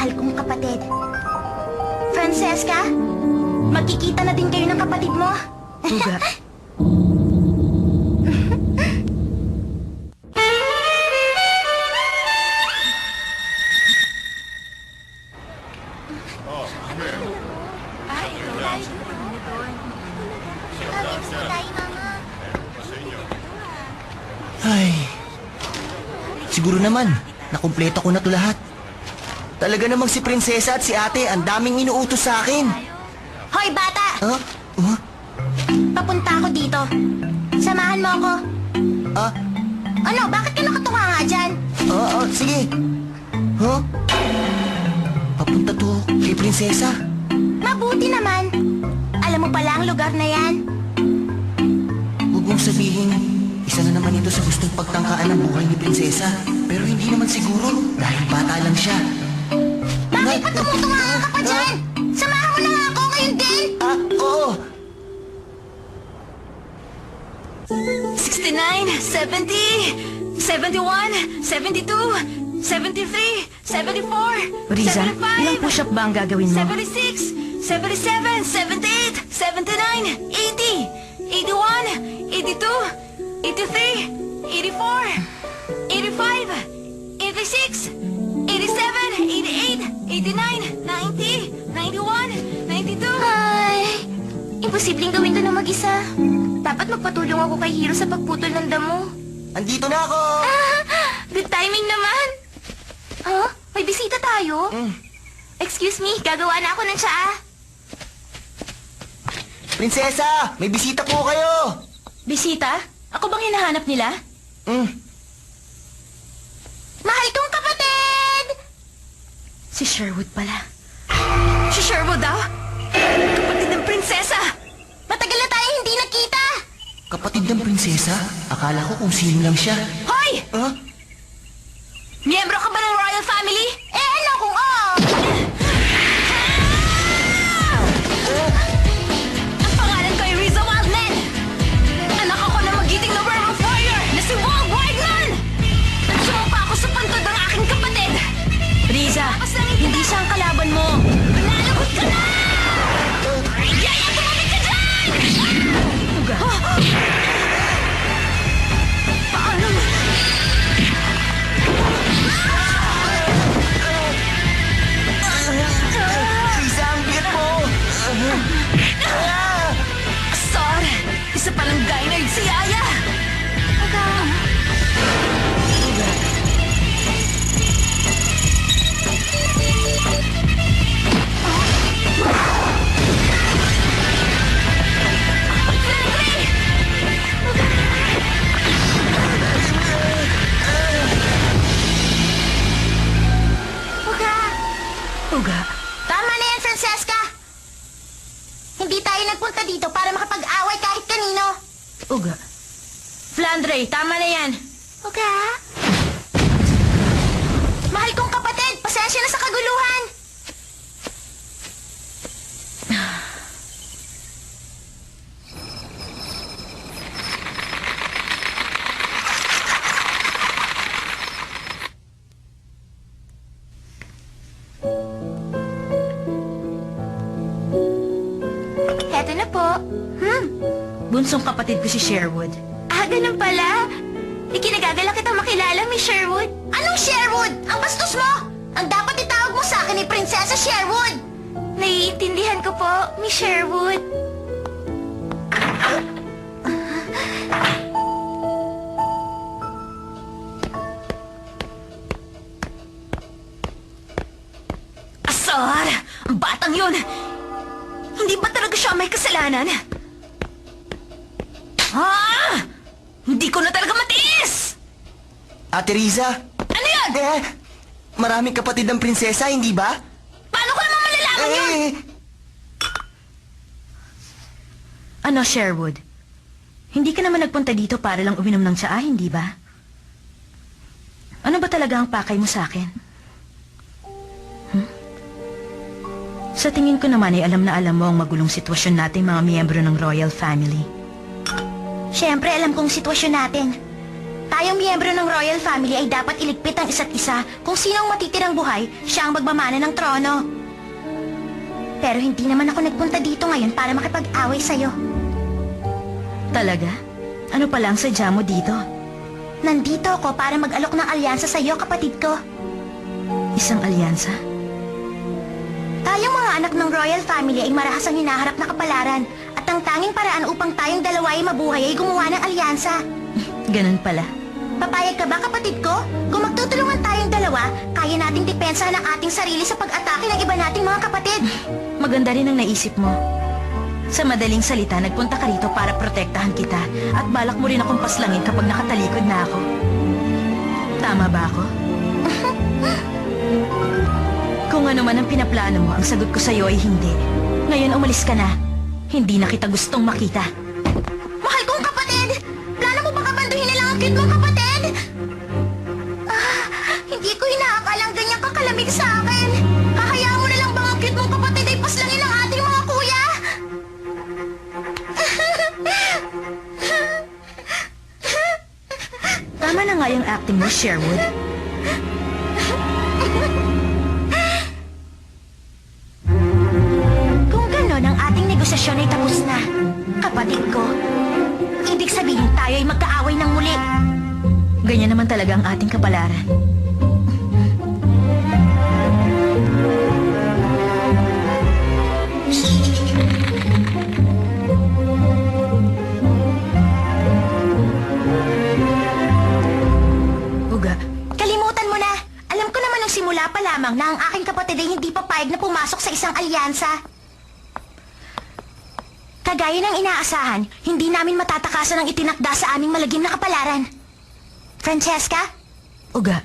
mahal kong kapatid. Francesca, magkikita na din kayo ng kapatid mo. Uga. Ay, siguro naman, nakumpleto ko na to lahat. Talaga namang si Prinsesa at si Ate ang daming inuutos sa akin. Hoy, bata! Huh? Huh? Papunta ako dito. Samahan mo ako. Ah, Ano, bakit ka nakatunga nga dyan? sige. Huh? Papunta to kay Prinsesa. Mabuti naman. Alam mo pala ang lugar na yan. Huwag mong sabihin, isa na naman ito sa gustong pagtangkaan ng buhay ni Prinsesa. Pero hindi naman siguro dahil bata lang siya. Bakit pa tumutunga ka pa dyan? Samahan mo na nga ako ngayon din. Oo. 69, 70, 71, 72, 73, 74, Riza, 75, ilang push-up ba ang gagawin mo? 76, 77, 78, 79, 80, 81, 82, 83, 84, 85, 86, 87, 88, 89, 90, 91, 92. Ay, imposibleng gawin to na mag-isa. Dapat magpatulong ako kay Hiro sa pagputol ng damo. Andito na ako. Good timing naman. Huh? May bisita tayo? Excuse me, gagawa na ako ng tsaa. Prinsesa, may bisita po kayo. Bisita? Ako bang hinahanap nila? Mahal kong kapatid! Si Sherwood pala. Si Sherwood daw? Kapatid ng prinsesa! Matagal na tayo hindi nakita. Kapatid ng Prinsesa? Akala ko kung sino lang siya. Hoy! Huh? Miyembro ka ba ng royal family? Ano kung Ang pangalan ko ay Riza Wildman! Anak ako na magiting na werewolf warrior na si Walt Wideman! Nagsumpa ako sa pantod ng aking kapatid! Riza, hindi siya ang kalaban mo. Manalagot ka na! Yaya, tumamit ka dyan! Uga. Paano? Lisa, ang bigat mo! Sor! Isa palang gynard si Yaya! Uga. Tama na yan, Francesca. Hindi tayo nagpunta dito para makapag-away kahit kanino. Uga. Flandre, tama na yan. Okay? Mahal kong kapatid, pasensya na sa kaguluhan. Heto na po. Bunsong kapatid ko si Sherwood. Ganun pala. Ikinagagalak kitang makilala, Miss Sherwood. Anong Sherwood? Ang bastos mo! Ang dapat itawag mo sa akin ni Prinsesa Sherwood! Naiintindihan ko po, Miss Sherwood. Asar! Ang batang yun! Hindi ba talaga siya may kasalanan? Hindi ko na talaga matiis! Ate Riza, Ano yun? maraming kapatid ng Prinsesa, hindi ba? Paano ko naman malalaman yun? Ano, Sherwood? Hindi ka naman nagpunta dito para lang uminom ng tsaa, hindi ba? Ano ba talaga ang pakay mo sa akin? Sa tingin ko naman ay alam na alam mo ang magulong sitwasyon nating mga miyembro ng royal family. Siyempre, alam kong sitwasyon natin. Tayo Tayong miyembro ng royal family ay dapat iligpit ang isa't isa. Kung sino ang matitirang buhay, siya ang magmamana ng trono. Pero hindi naman ako nagpunta dito ngayon para makipag-away sa'yo. Talaga? Ano pala ang sadya mo dito? Nandito ako para mag-alok ng alyansa sa'yo, kapatid ko. Isang alyansa? Tayong mga anak ng royal family ay marahas ang hinaharap na kapalaran. At ang tanging paraan upang tayong dalawa ay mabuhay ay gumawa ng alyansa. Ganun pala. Papayag ka ba, kapatid ko? Kung magtutulungan tayong dalawa, kaya nating depensahan ang ating sarili sa pag-atake ng iba nating mga kapatid. Maganda rin ang naisip mo. Sa madaling salita, nagpunta ka rito para protektahan kita at balak mo rin akong paslangin kapag nakatalikod na ako. Tama ba ako? Kung ano man ang pinaplano mo, ang sagot ko sa'yo ay hindi. Ngayon umalis ka na. Hindi na kita gustong makita. Mahal kong kapatid! Plano mo ba kabanduhin nilang ang cute mong kapatid? Hindi ko inaakalang ganyan kakalamig sa akin. Kakayaan mo na lang bang ang cute mong kapatid ay paslangin ng ating mga kuya? Tama na nga yung acting mo, Sherwood. Kung gano'n, ang ating negosasyon ay tapos na. Kapatid ko, ibig sabihin tayo ay magkaaway ng muli. Ganyan naman talaga ang ating kapalaran. Uga, Kalimutan mo na. Alam ko naman nung simula pa lamang na ang aking kapatid ay hindi papayag na pumasok sa isang alyansa. Kagaya ng inaasahan, hindi namin matatakasan ang itinakda sa aming malagim na kapalaran. Francesca? Uga,